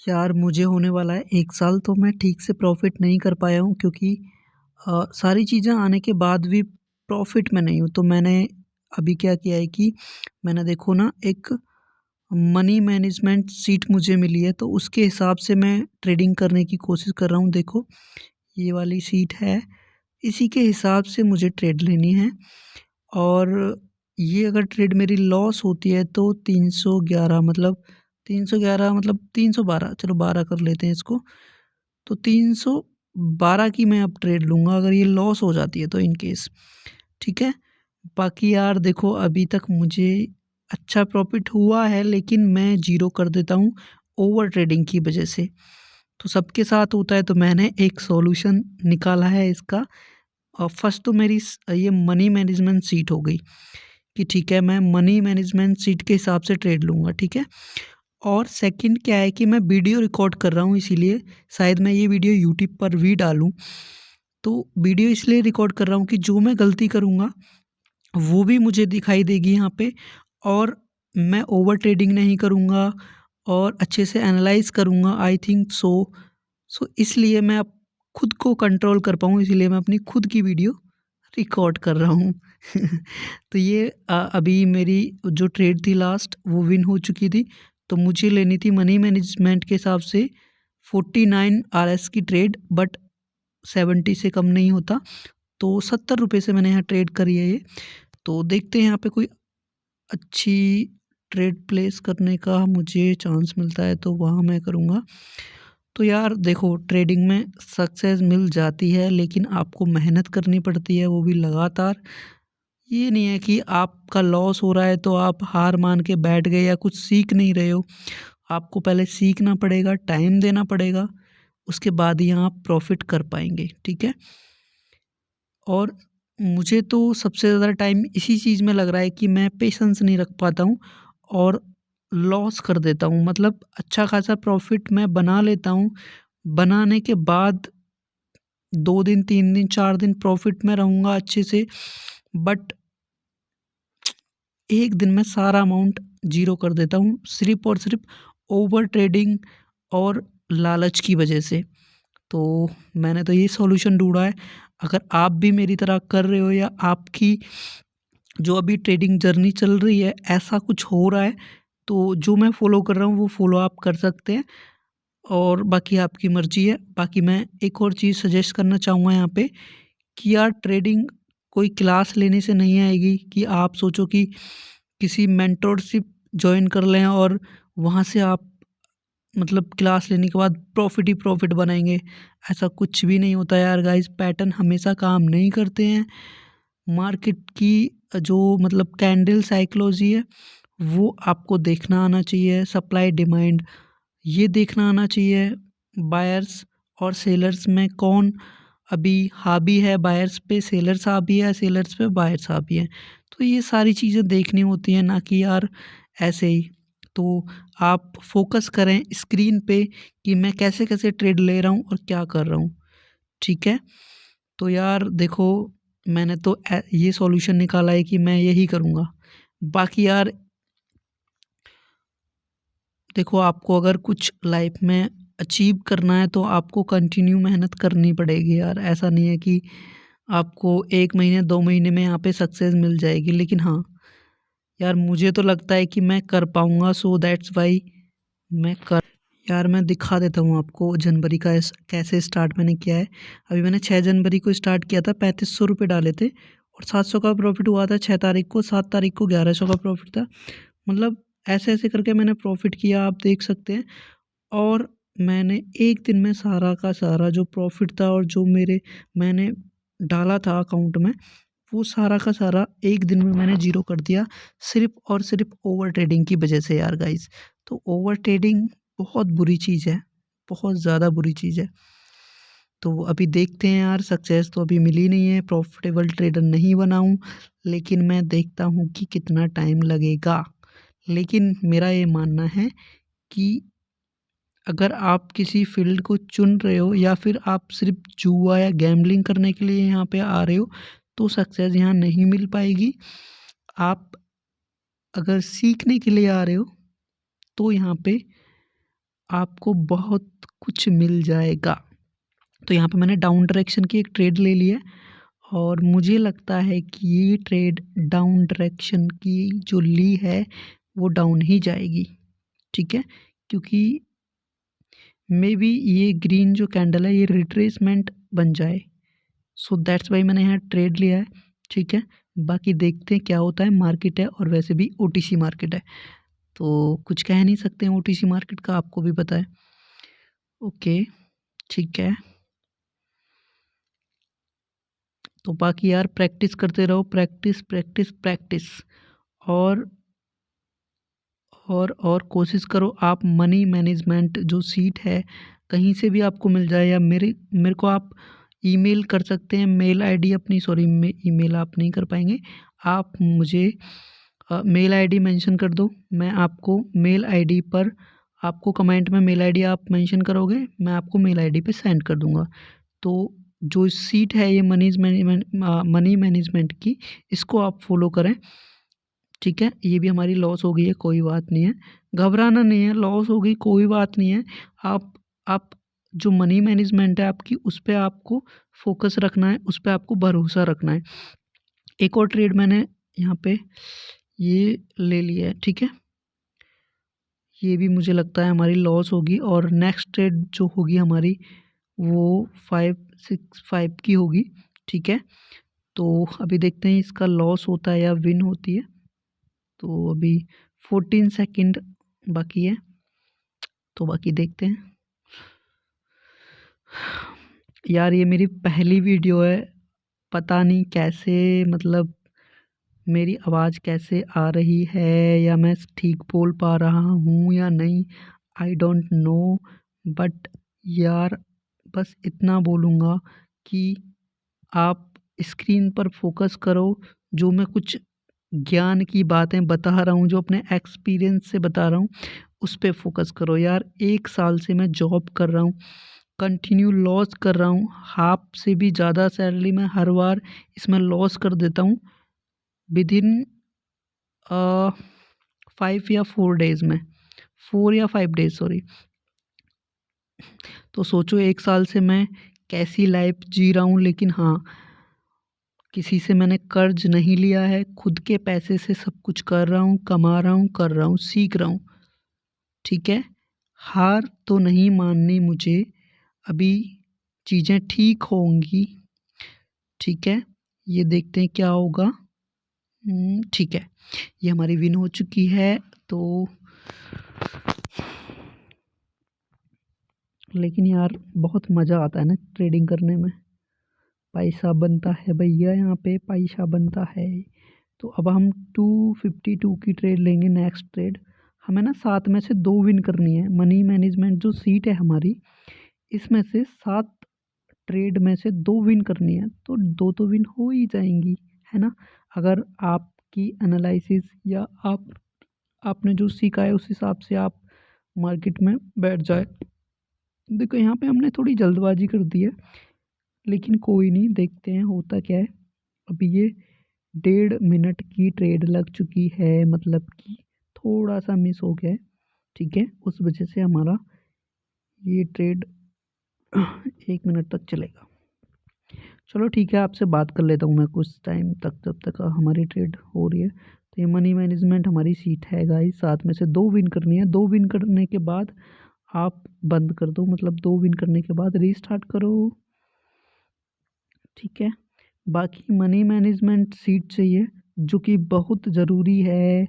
यार मुझे होने वाला है 1 साल, तो मैं ठीक से प्रॉफ़िट नहीं कर पाया हूँ क्योंकि सारी चीज़ें आने के बाद भी प्रॉफ़िट में नहीं हूँ। तो मैंने अभी क्या किया है कि मैंने देखो ना एक मनी मैनेजमेंट सीट मुझे मिली है, तो उसके हिसाब से मैं ट्रेडिंग करने की कोशिश कर रहा हूँ। देखो, ये वाली सीट है, इसी के हिसाब से मुझे ट्रेड लेनी है। और ये अगर ट्रेड मेरी लॉस होती है तो 311 मतलब 311 मतलब 312, चलो 12 कर लेते हैं इसको। तो 312 की मैं अब ट्रेड लूँगा अगर ये लॉस हो जाती है तो, इन केस, ठीक है। बाकी यार देखो, अभी तक मुझे अच्छा प्रॉफ़िट हुआ है, लेकिन मैं ज़ीरो कर देता हूँ ओवर ट्रेडिंग की वजह से। तो सबके साथ होता है, तो मैंने एक सॉल्यूशन निकाला है इसका। फर्स्ट तो मेरी ये मनी मैनेजमेंट सीट हो गई कि ठीक है, मैं मनी मैनेजमेंट सीट के हिसाब से ट्रेड लूँगा, ठीक है। और सेकंड क्या है कि मैं वीडियो रिकॉर्ड कर रहा हूँ, इसीलिए शायद मैं ये वीडियो यूट्यूब पर भी डालूँ। तो वीडियो इसलिए रिकॉर्ड कर रहा हूँ कि जो मैं गलती करूँगा वो भी मुझे दिखाई देगी यहाँ पे, और मैं ओवर ट्रेडिंग नहीं करूँगा और अच्छे से एनालाइज़ करूँगा, आई थिंक सो इसलिए मैं अब खुद को कंट्रोल कर पाऊँ, इसीलिए मैं अपनी खुद की वीडियो रिकॉर्ड कर रहा हूँ। तो ये अभी मेरी जो ट्रेड थी लास्ट, वो विन हो चुकी थी। तो मुझे लेनी थी मनी मैनेजमेंट के हिसाब से 49 आरएस की ट्रेड, बट 70 से कम नहीं होता। तो 70 रुपये से मैंने यहाँ ट्रेड करी है ये। तो देखते हैं यहाँ पे कोई अच्छी ट्रेड प्लेस करने का मुझे चांस मिलता है तो वहाँ मैं करूँगा। तो यार देखो, ट्रेडिंग में सक्सेस मिल जाती है, लेकिन आपको मेहनत करनी पड़ती है, वो भी लगातार। ये नहीं है कि आपका लॉस हो रहा है तो आप हार मान के बैठ गए या कुछ सीख नहीं रहे हो। आपको पहले सीखना पड़ेगा, टाइम देना पड़ेगा, उसके बाद ही आप प्रॉफ़िट कर पाएँगे, ठीक है। और मुझे तो सबसे ज़्यादा टाइम इसी चीज़ में लग रहा है कि मैं पेशेंस नहीं रख पाता हूँ और लॉस कर देता हूँ। मतलब अच्छा खासा प्रॉफ़िट मैं बना लेता हूँ, बनाने के बाद 2 दिन, 3 दिन, 4 दिन प्रॉफ़िट में रहूँगा अच्छे से, बट एक दिन में सारा अमाउंट ज़ीरो कर देता हूँ, सिर्फ़ और सिर्फ़ ओवर ट्रेडिंग और लालच की वजह से। तो मैंने तो ये सॉल्यूशन ढूँढा है। अगर आप भी मेरी तरह कर रहे हो या आपकी जो अभी ट्रेडिंग जर्नी चल रही है, ऐसा कुछ हो रहा है, तो जो मैं फ़ॉलो कर रहा हूँ वो फ़ॉलो आप कर सकते हैं, और बाकी आपकी मर्ज़ी है। बाकी मैं एक और चीज़ सजेस्ट करना चाहूँगा यहाँ पे कि यार, ट्रेडिंग कोई क्लास लेने से नहीं आएगी कि आप सोचो कि किसी मेंटरशिप जॉइन कर लें और वहाँ से आप मतलब क्लास लेने के बाद प्रॉफ़िट ही प्रॉफ़िट बनाएँगे। ऐसा कुछ भी नहीं होता यार गाइस, पैटर्न हमेशा काम नहीं करते हैं। मार्केट की जो मतलब कैंडल साइकोलॉजी है, वो आपको देखना आना चाहिए, सप्लाई डिमांड ये देखना आना चाहिए। बायर्स और सेलर्स में कौन अभी हावी है, बायर्स पे सेलर्स हावी है, सेलर्स पे बायर्स हावी है। तो ये सारी चीज़ें देखनी होती हैं, ना कि यार ऐसे ही। तो आप फ़ोकस करें स्क्रीन पे कि मैं कैसे-कैसे ट्रेड ले रहा हूँ और क्या कर रहा हूँ, ठीक है? तो यार देखो, मैंने तो ये सॉल्यूशन निकाला है कि मैं यही करूँगा। बाकी यार देखो, आपको अगर कुछ लाइफ में अचीव करना है तो आपको कंटिन्यू मेहनत करनी पड़ेगी यार। ऐसा नहीं है कि आपको 1 महीने 2 महीने में यहाँ पे सक्सेस मिल जाएगी। लेकिन हाँ, यार मुझे तो लगता है कि मैं कर पाऊँगा, सो दैट्स व्हाई मैं कर यार मैं दिखा देता हूँ आपको जनवरी का कैसे स्टार्ट मैंने किया है। अभी मैंने 6 जनवरी को स्टार्ट किया था, 3500 रुपये डाले थे और 700 का प्रॉफ़िट हुआ था 6 तारीख को, 7 तारीख को 1100 का प्रॉफ़िट था। मतलब ऐसे-ऐसे करके मैंने प्रॉफ़िट किया, आप देख सकते हैं। और मैंने एक दिन में सारा का सारा जो प्रॉफ़िट था और जो मैंने डाला था अकाउंट में, वो सारा का सारा एक दिन में मैंने ज़ीरो कर दिया, सिर्फ़ और सिर्फ़ ओवर ट्रेडिंग की वजह से यार गाइस। तो ओवर ट्रेडिंग बहुत बुरी चीज़ है, बहुत ज़्यादा बुरी चीज़ है। तो अभी देखते हैं यार, सक्सेस तो अभी मिली नहीं है, प्रॉफ़िटेबल ट्रेडर नहीं बना हूँ, लेकिन मैं देखता हूँ कि कितना टाइम लगेगा। लेकिन मेरा ये मानना है कि अगर आप किसी फ़ील्ड को चुन रहे हो या फिर आप सिर्फ़ जुआ या गैम्बलिंग करने के लिए यहाँ पे आ रहे हो, तो सक्सेस यहाँ नहीं मिल पाएगी। आप अगर सीखने के लिए आ रहे हो, तो यहाँ पे आपको बहुत कुछ मिल जाएगा। तो यहाँ पे मैंने डाउन डायरेक्शन की एक ट्रेड ले ली है और मुझे लगता है कि ये ट्रेड डाउन डायरेक्शन की जो ली है वो डाउन ही जाएगी, ठीक है, क्योंकि मे बी ये ग्रीन जो कैंडल है ये रिट्रेसमेंट बन जाए। सो दैट्स वाई मैंने यहाँ ट्रेड लिया है, ठीक है। बाकी देखते हैं क्या होता है, मार्केट है और वैसे भी ओटीसी मार्केट है तो कुछ कह नहीं सकते हैं ओटीसी मार्केट का, आपको भी पता है। ओके, ठीक है। तो बाकी यार प्रैक्टिस करते रहो, प्रैक्टिस प्रैक्टिस प्रैक्टिस, और और कोशिश करो आप मनी मैनेजमेंट जो सीट है कहीं से भी आपको मिल जाए, या मेरे को आप ईमेल कर सकते हैं, मेल आईडी अपनी, सॉरी ईमेल आप नहीं कर पाएंगे, आप मुझे मेल आईडी मेंशन कर दो, मैं आपको मेल आईडी पर, आपको कमेंट में मेल आईडी आप मेंशन करोगे, मैं आपको मेल आईडी पे सेंड कर दूंगा। तो जो सीट है ये मनी मैनेजमेंट की, इसको आप फॉलो करें, ठीक है। ये भी हमारी लॉस हो गई है, कोई बात नहीं है, घबराना नहीं है, लॉस हो गई कोई बात नहीं है। आप जो मनी मैनेजमेंट है आपकी, उस पर आपको फोकस रखना है, उस पर आपको भरोसा रखना है। एक और ट्रेड मैंने यहाँ पे ये ले लिया है, ठीक है, ये भी मुझे लगता है हमारी लॉस होगी, और नेक्स्ट ट्रेड जो होगी हमारी वो 565 की होगी, ठीक है। तो अभी देखते हैं इसका लॉस होता है या विन होती है। तो अभी 14 सेकंड बाकी है, तो बाकी देखते हैं। यार ये मेरी पहली वीडियो है, पता नहीं कैसे, मतलब मेरी आवाज़ कैसे आ रही है, या मैं ठीक बोल पा रहा हूँ या नहीं, आई डोंट नो, बट यार बस इतना बोलूँगा कि आप स्क्रीन पर फोकस करो, जो मैं कुछ ज्ञान की बातें बता रहा हूँ, जो अपने एक्सपीरियंस से बता रहा हूँ, उस पर फोकस करो। यार 1 साल से मैं जॉब कर रहा हूँ, कंटिन्यू लॉस कर रहा हूँ, हाफ से भी ज़्यादा सैलरी मैं हर बार इसमें लॉस कर देता हूँ विद इन 5 या 4 डेज़ में, 4 या 5 डेज़ सॉरी। तो सोचो 1 साल से मैं कैसी लाइफ जी रहा हूँ, लेकिन हाँ, किसी से मैंने कर्ज नहीं लिया है, खुद के पैसे से सब कुछ कर रहा हूँ, कमा रहा हूँ, कर रहा हूँ, सीख रहा हूँ, ठीक है। हार तो नहीं माननी मुझे, अभी चीज़ें ठीक होंगी, ठीक है। ये देखते हैं क्या होगा। ठीक है, ये हमारी विन हो चुकी है। तो लेकिन यार बहुत मज़ा आता है ना ट्रेडिंग करने में, पैसा बनता है भैया, यहाँ पे पैसा बनता है। तो अब हम 252 की ट्रेड लेंगे, नेक्स्ट ट्रेड। हमें ना 7 में से 2 विन करनी है, मनी मैनेजमेंट जो सीट है हमारी, इसमें से 7 ट्रेड में से 2 विन करनी है, तो 2 तो विन हो ही जाएंगी, है ना। अगर आपकी एनालिसिस या आपने जो सीखा है उस हिसाब से आप मार्केट में बैठ जाए। देखो यहाँ पे हमने थोड़ी जल्दबाजी कर दी है, लेकिन कोई नहीं, देखते हैं होता क्या है। अभी ये 1.5 मिनट की ट्रेड लग चुकी है, मतलब कि थोड़ा सा मिस हो गया है, ठीक है, उस वजह से हमारा ये ट्रेड 1 मिनट तक चलेगा। चलो ठीक है, आपसे बात कर लेता हूँ मैं कुछ टाइम तक, जब तक हमारी ट्रेड हो रही है। तो ये मनी मैनेजमेंट हमारी सीट है गाइस, 7 में से 2 विन करनी है, 2 विन करने के बाद आप बंद कर दो, मतलब 2 विन करने के बाद रीस्टार्ट करो, ठीक है। बाकी मनी मैनेजमेंट सीट चाहिए, जो कि बहुत ज़रूरी है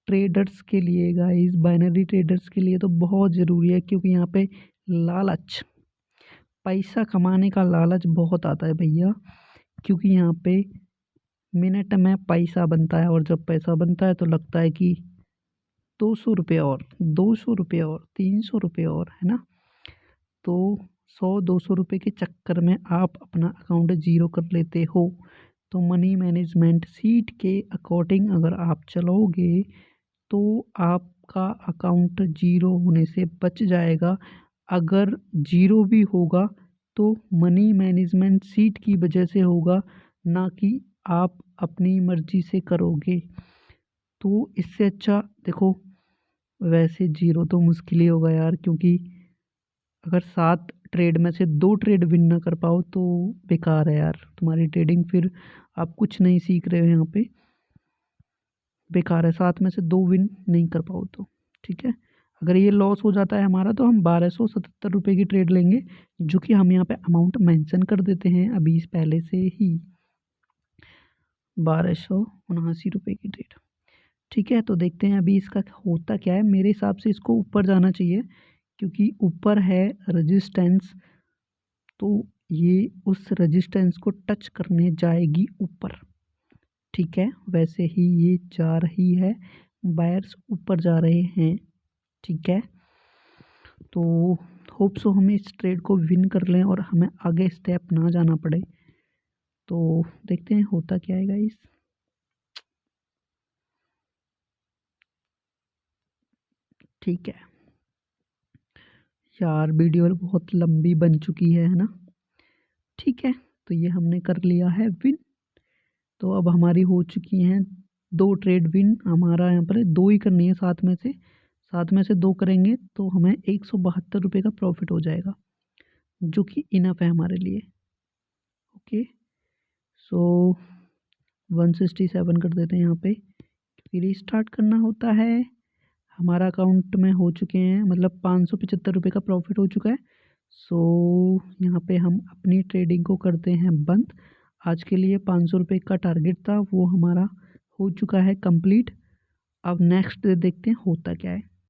ट्रेडर्स के लिए गाइस, बाइनरी ट्रेडर्स के लिए तो बहुत ज़रूरी है, क्योंकि यहाँ पे लालच, पैसा कमाने का लालच बहुत आता है भैया, क्योंकि यहाँ पे मिनट में पैसा बनता है, और जब पैसा बनता है तो लगता है कि 200 रुपये और 200 रुपये और 300 रुपये और, है ना। तो 100-200 रुपये के चक्कर में आप अपना अकाउंट ज़ीरो कर लेते हो। तो मनी मैनेजमेंट सीट के अकॉर्डिंग अगर आप चलोगे तो आपका अकाउंट ज़ीरो होने से बच जाएगा। अगर ज़ीरो भी होगा तो मनी मैनेजमेंट सीट की वजह से होगा, ना कि आप अपनी मर्ज़ी से करोगे। तो इससे अच्छा देखो, वैसे ज़ीरो तो मुश्किल ही होगा यार, क्योंकि अगर 7 ट्रेड में से 2 ट्रेड विन ना कर पाओ तो बेकार है यार तुम्हारी ट्रेडिंग, फिर आप कुछ नहीं सीख रहे हो यहाँ पे, बेकार है। 7 में से 2 विन नहीं कर पाओ तो ठीक है। अगर ये लॉस हो जाता है हमारा तो हम 1277 रुपये की ट्रेड लेंगे, जो कि हम यहाँ पे अमाउंट मेंशन कर देते हैं अभी पहले से ही, 1279 रुपये की ट्रेड। ठीक है, तो देखते हैं अभी इसका होता क्या है। मेरे हिसाब से इसको ऊपर जाना चाहिए, क्योंकि ऊपर है रेजिस्टेंस, तो ये उस रेजिस्टेंस को टच करने जाएगी ऊपर। ठीक है, वैसे ही ये जा रही है, बायर्स ऊपर जा रहे हैं। ठीक है, तो होप सो हम इस ट्रेड को विन कर लें और हमें आगे स्टेप ना जाना पड़े। तो देखते हैं होता क्या है गाइस। ठीक है यार, वीडियो बहुत लंबी बन चुकी है ना। ठीक है, तो ये हमने कर लिया है विन। तो अब हमारी हो चुकी हैं 2 ट्रेड विन। हमारा यहाँ पर 2 ही करनी है, 7 में से 2 करेंगे तो हमें 172 रुपये का प्रॉफिट हो जाएगा, जो कि इनफ है हमारे लिए। ओके, सो 167 कर देते हैं यहाँ पे, फिर रीस्टार्ट करना होता है। हमारा अकाउंट में हो चुके हैं, मतलब 575 रुपये का प्रॉफिट हो चुका है। सो यहाँ पे हम अपनी ट्रेडिंग को करते हैं बंद। आज के लिए 500 रुपये का टारगेट था, वो हमारा हो चुका है कंप्लीट। अब नेक्स्ट देखते हैं होता क्या है।